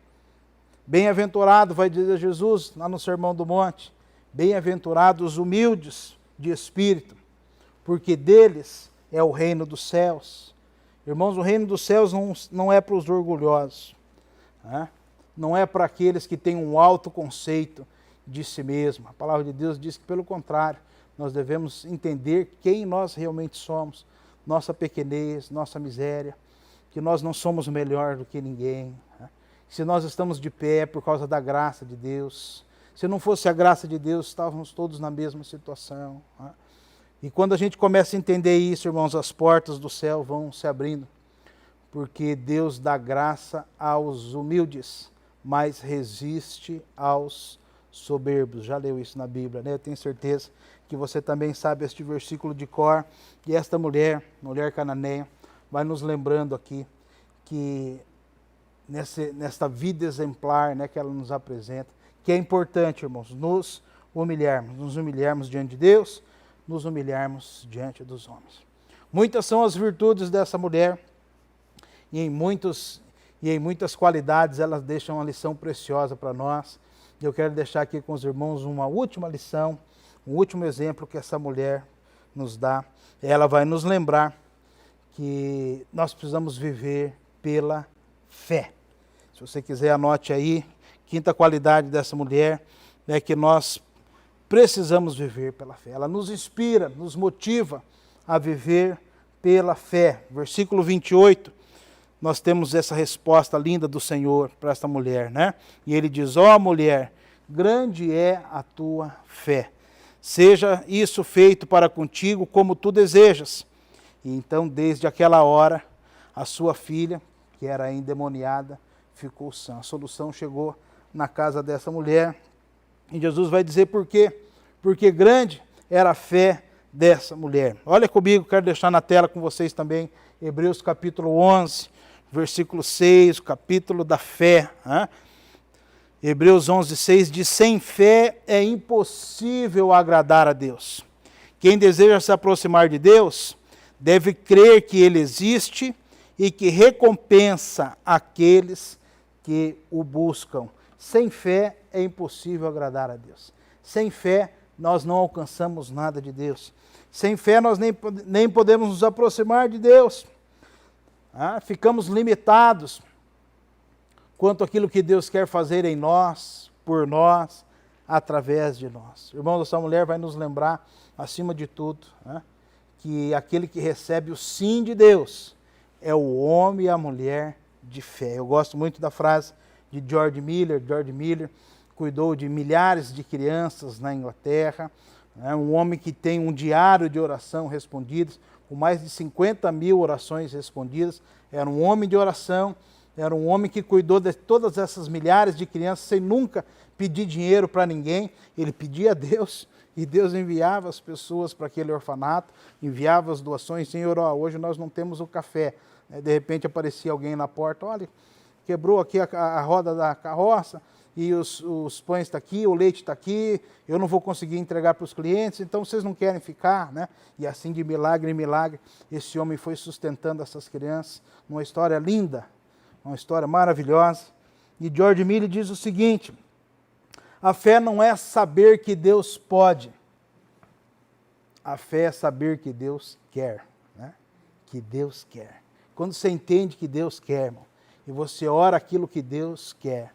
Bem-aventurado, vai dizer Jesus lá no Sermão do Monte, bem-aventurados os humildes de espírito, porque deles é o reino dos céus. Irmãos, o reino dos céus não é para os orgulhosos, não é para aqueles que têm um alto conceito de si mesmo. A palavra de Deus diz que, pelo contrário, nós devemos entender quem nós realmente somos, nossa pequenez, nossa miséria, que nós não somos melhor do que ninguém. Se nós estamos de pé por causa da graça de Deus, se não fosse a graça de Deus, estávamos todos na mesma situação. E quando a gente começa a entender isso, irmãos, as portas do céu vão se abrindo, porque Deus dá graça aos humildes, mas resiste aos soberbos. Já leu isso na Bíblia, né? Eu tenho certeza que você também sabe este versículo de cor. E esta mulher cananeia, vai nos lembrando aqui que nesta vida exemplar, né, que ela nos apresenta, que é importante, irmãos, nos humilharmos diante de Deus, nos humilharmos diante dos homens. Muitas são as virtudes dessa mulher, e em muitas qualidades elas deixam uma lição preciosa para nós. Eu quero deixar aqui com os irmãos uma última lição, um último exemplo que essa mulher nos dá. Ela vai nos lembrar que nós precisamos viver pela fé. Se você quiser, anote aí, quinta qualidade dessa mulher é que nós precisamos viver pela fé. Ela nos inspira, nos motiva a viver pela fé. Versículo 28, nós temos essa resposta linda do Senhor para esta mulher, né? E ele diz: ó mulher, grande é a tua fé. Seja isso feito para contigo como tu desejas. E então, desde aquela hora, a sua filha, que era endemoniada, ficou sã. A solução chegou na casa dessa mulher. E Jesus vai dizer por quê? Porque grande era a fé dessa mulher. Olha comigo, quero deixar na tela com vocês também, Hebreus capítulo 11, versículo 6, o capítulo da fé. Hebreus 11, 6 diz: sem fé é impossível agradar a Deus. Quem deseja se aproximar de Deus deve crer que Ele existe e que recompensa aqueles que o buscam. Sem fé é impossível agradar a Deus. Sem fé nós não alcançamos nada de Deus. Sem fé nós nem podemos nos aproximar de Deus. Ficamos limitados quanto àquilo que Deus quer fazer em nós, por nós, através de nós. Irmãos, essa mulher vai nos lembrar, acima de tudo, que aquele que recebe o sim de Deus é o homem e a mulher de fé. Eu gosto muito da frase de George Miller. George Miller cuidou de milhares de crianças na Inglaterra, um homem que tem um diário de oração respondidas, com mais de 50 mil orações respondidas. Era um homem de oração, era um homem que cuidou de todas essas milhares de crianças sem nunca pedir dinheiro para ninguém. Ele pedia a Deus e Deus enviava as pessoas para aquele orfanato, enviava as doações. Senhor, hoje nós não temos o café. De repente aparecia alguém na porta: olha, quebrou aqui a roda da carroça e os pães estão aqui, o leite está aqui, eu não vou conseguir entregar para os clientes, então vocês não querem ficar, né? E assim, de milagre em milagre, esse homem foi sustentando essas crianças. Uma história linda, uma história maravilhosa. E George Miller diz o seguinte: a fé não é saber que Deus pode, a fé é saber que Deus quer, né? Que Deus quer. Quando você entende que Deus quer, irmão, e você ora aquilo que Deus quer,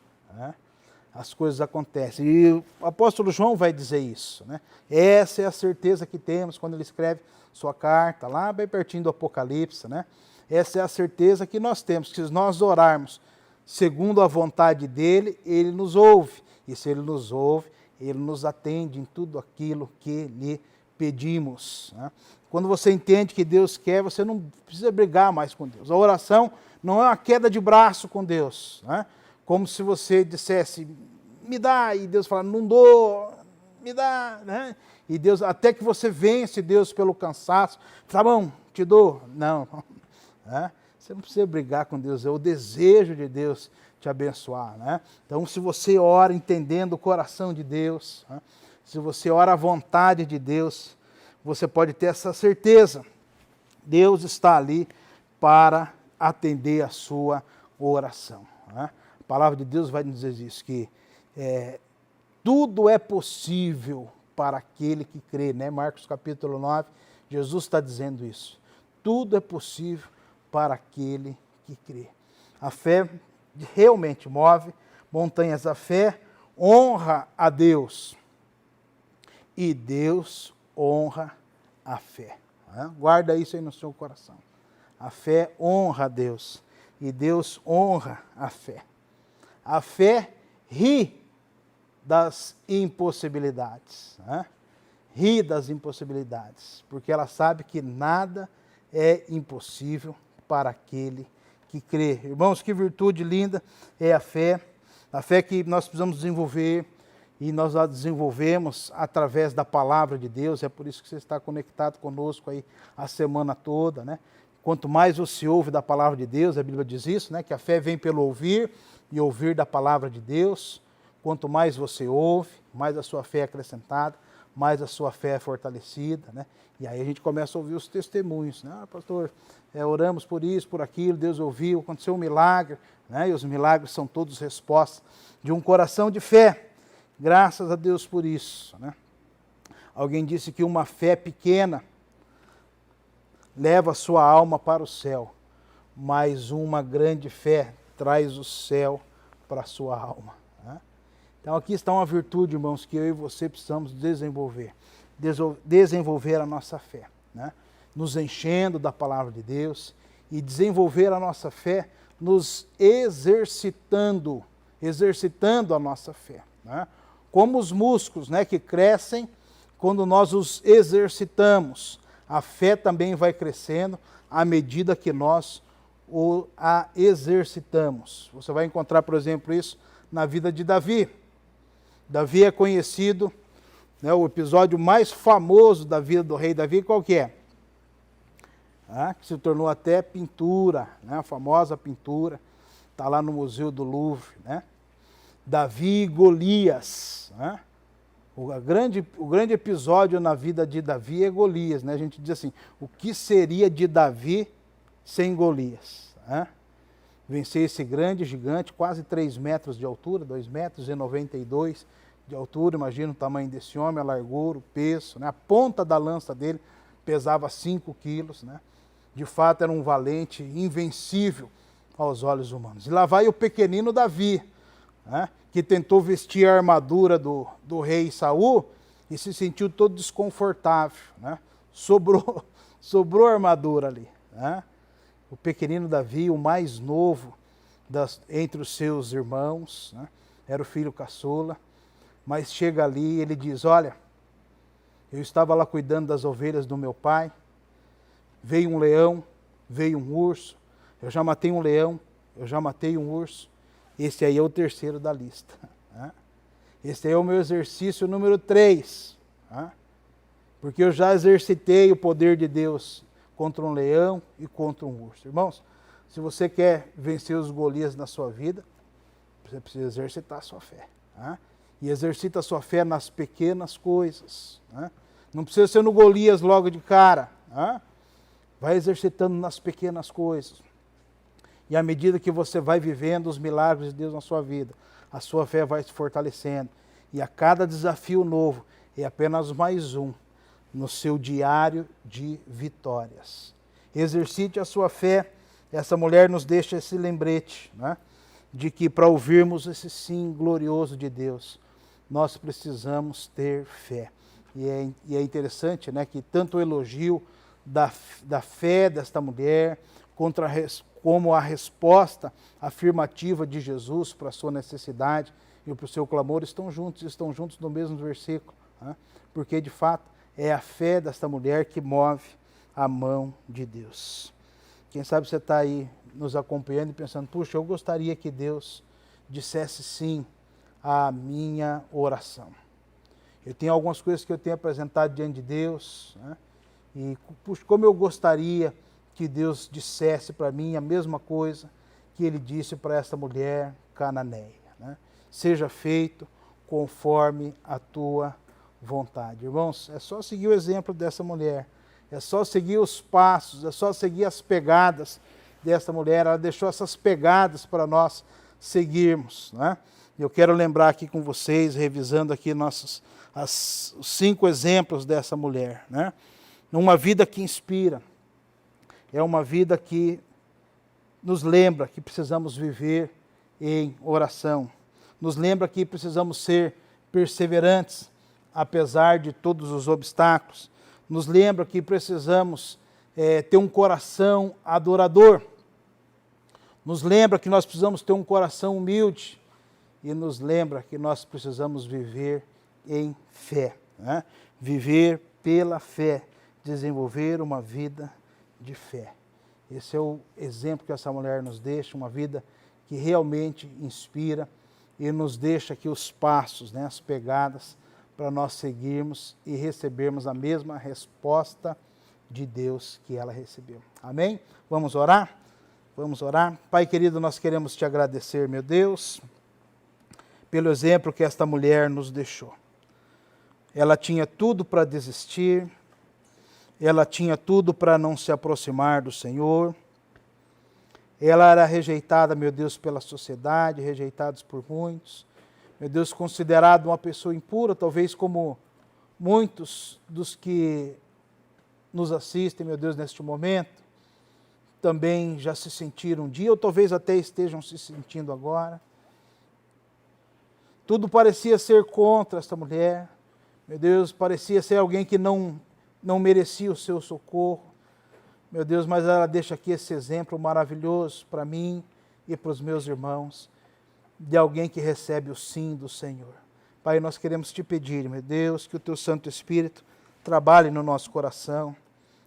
as coisas acontecem. E o apóstolo João vai dizer isso, né? Essa é a certeza que temos quando ele escreve sua carta, lá bem pertinho do Apocalipse, né? essa é a certeza que nós temos, que se nós orarmos segundo a vontade dele, ele nos ouve. E se ele nos ouve, ele nos atende em tudo aquilo que lhe pedimos. Né? Quando você entende que Deus quer, você não precisa brigar mais com Deus. A oração não é uma queda de braço com Deus. Né? Como se você dissesse, me dá, e Deus fala, não dou, me dá. Né? E Deus, até que você vence Deus pelo cansaço, tá bom, te dou. Não. Né? Você não precisa brigar com Deus, é o desejo de Deus te abençoar. Né? Então, se você ora entendendo o coração de Deus, né? Se você ora a vontade de Deus, você pode ter essa certeza. Deus está ali para atender a sua oração. Né? A palavra de Deus vai nos dizer isso, que tudo é possível para aquele que crê. Né? Marcos capítulo 9, Jesus está dizendo isso. Tudo é possível para aquele que crê. A fé realmente move montanhas. A fé honra a Deus. E Deus honra a fé. Né? Guarda isso aí no seu coração. A fé honra a Deus. E Deus honra a fé. A fé ri das impossibilidades. Né? Ri das impossibilidades. Porque ela sabe que nada é impossível para aquele que crê. Irmãos, que virtude linda é a fé que nós precisamos desenvolver, e nós a desenvolvemos através da palavra de Deus. É por isso que você está conectado conosco aí a semana toda, né? Quanto mais você ouve da palavra de Deus, a Bíblia diz isso, né? Que a fé vem pelo ouvir, e ouvir da palavra de Deus. Quanto mais você ouve, mais a sua fé é acrescentada, mais a sua fé é fortalecida, né? E aí a gente começa a ouvir os testemunhos, né? Ah, pastor, oramos por isso, por aquilo, Deus ouviu, aconteceu um milagre, né? E os milagres são todos respostas de um coração de fé. Graças a Deus por isso, né? Alguém disse que uma fé pequena leva a sua alma para o céu, mas uma grande fé traz o céu para a sua alma. Né? Então aqui está uma virtude, irmãos, que eu e você precisamos desenvolver. Desenvolver a nossa fé, né? Nos enchendo da palavra de Deus, e desenvolver a nossa fé nos exercitando a nossa fé. Né? Como os músculos, né, que crescem quando nós os exercitamos. A fé também vai crescendo à medida que nós a exercitamos. Você vai encontrar, por exemplo, isso na vida de Davi. Davi é conhecido, né, o episódio mais famoso da vida do rei Davi, qual que é? Que se tornou até pintura, né, a famosa pintura, está lá no Museu do Louvre, né? Davi e Golias. Né? O grande episódio na vida de Davi é Golias. Né? A gente diz assim, o que seria de Davi sem Golias? Né? Vencer esse grande gigante, quase 3 metros de altura, 2,92 metros de altura. Imagina o tamanho desse homem, a largura, o peso. Né? A ponta da lança dele pesava 5 quilos. Né? De fato, era um valente invencível aos olhos humanos. E lá vai o pequenino Davi, né, que tentou vestir a armadura do rei Saul e se sentiu todo desconfortável. Né? Sobrou a armadura ali. Né? O pequenino Davi, o mais novo entre os seus irmãos, né? Era o filho caçula, mas chega ali e ele diz, olha, eu estava lá cuidando das ovelhas do meu pai, veio um leão, veio um urso, eu já matei um leão, eu já matei um urso, esse aí é o terceiro da lista. Né? Esse aí é o meu exercício número 3. Né? Porque eu já exercitei o poder de Deus contra um leão e contra um urso. Irmãos, se você quer vencer os Golias na sua vida, você precisa exercitar a sua fé. Né? E exercita a sua fé nas pequenas coisas. Né? Não precisa ser no Golias logo de cara. Né? Vai exercitando nas pequenas coisas. E à medida que você vai vivendo os milagres de Deus na sua vida, a sua fé vai se fortalecendo. E a cada desafio novo é apenas mais um no seu diário de vitórias. Exercite a sua fé. Essa mulher nos deixa esse lembrete, né, de que para ouvirmos esse sim glorioso de Deus, nós precisamos ter fé. E é interessante, né, que tanto o elogio da fé desta mulher, como a resposta afirmativa de Jesus para a sua necessidade e para o seu clamor estão juntos no mesmo versículo, né? Porque de fato é a fé desta mulher que move a mão de Deus. Quem sabe você está aí nos acompanhando e pensando, puxa, eu gostaria que Deus dissesse sim à minha oração. Eu tenho algumas coisas que eu tenho apresentado diante de Deus, né? E puxa, como eu gostaria que Deus dissesse para mim a mesma coisa que Ele disse para esta mulher cananeia, né? Seja feito conforme a tua vontade. Irmãos, é só seguir o exemplo dessa mulher, é só seguir os passos, é só seguir as pegadas desta mulher. Ela deixou essas pegadas para nós seguirmos, né? Eu quero lembrar aqui com vocês, revisando aqui os 5 exemplos dessa mulher, né? Uma vida que inspira, é uma vida que nos lembra que precisamos viver em oração, nos lembra que precisamos ser perseverantes, apesar de todos os obstáculos, nos lembra que precisamos ter um coração adorador, nos lembra que nós precisamos ter um coração humilde e nos lembra que nós precisamos viver em fé, né? Viver pela fé, desenvolver uma vida de fé. Esse é o exemplo que essa mulher nos deixa, uma vida que realmente inspira e nos deixa aqui os passos, né, as pegadas, para nós seguirmos e recebermos a mesma resposta de Deus que ela recebeu. Amém? Vamos orar? Vamos orar. Pai querido, nós queremos te agradecer, meu Deus, pelo exemplo que esta mulher nos deixou. Ela tinha tudo para desistir, ela tinha tudo para não se aproximar do Senhor, ela era rejeitada, meu Deus, pela sociedade, rejeitada por muitos, meu Deus, considerada uma pessoa impura, talvez como muitos dos que nos assistem, meu Deus, neste momento, também já se sentiram um dia, ou talvez até estejam se sentindo agora. Tudo parecia ser contra esta mulher, meu Deus, parecia ser alguém que não merecia o seu socorro. Meu Deus, mas ela deixa aqui esse exemplo maravilhoso para mim e para os meus irmãos, de alguém que recebe o sim do Senhor. Pai, nós queremos te pedir, meu Deus, que o teu Santo Espírito trabalhe no nosso coração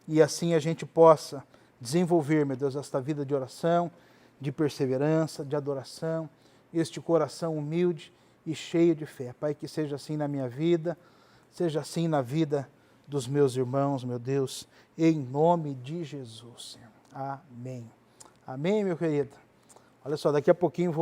e assim a gente possa desenvolver, meu Deus, esta vida de oração, de perseverança, de adoração, este coração humilde e cheio de fé. Pai, que seja assim na minha vida, seja assim na vida dos meus irmãos, meu Deus, em nome de Jesus, Senhor. Amém. Amém, meu querido. Olha só, daqui a pouquinho vou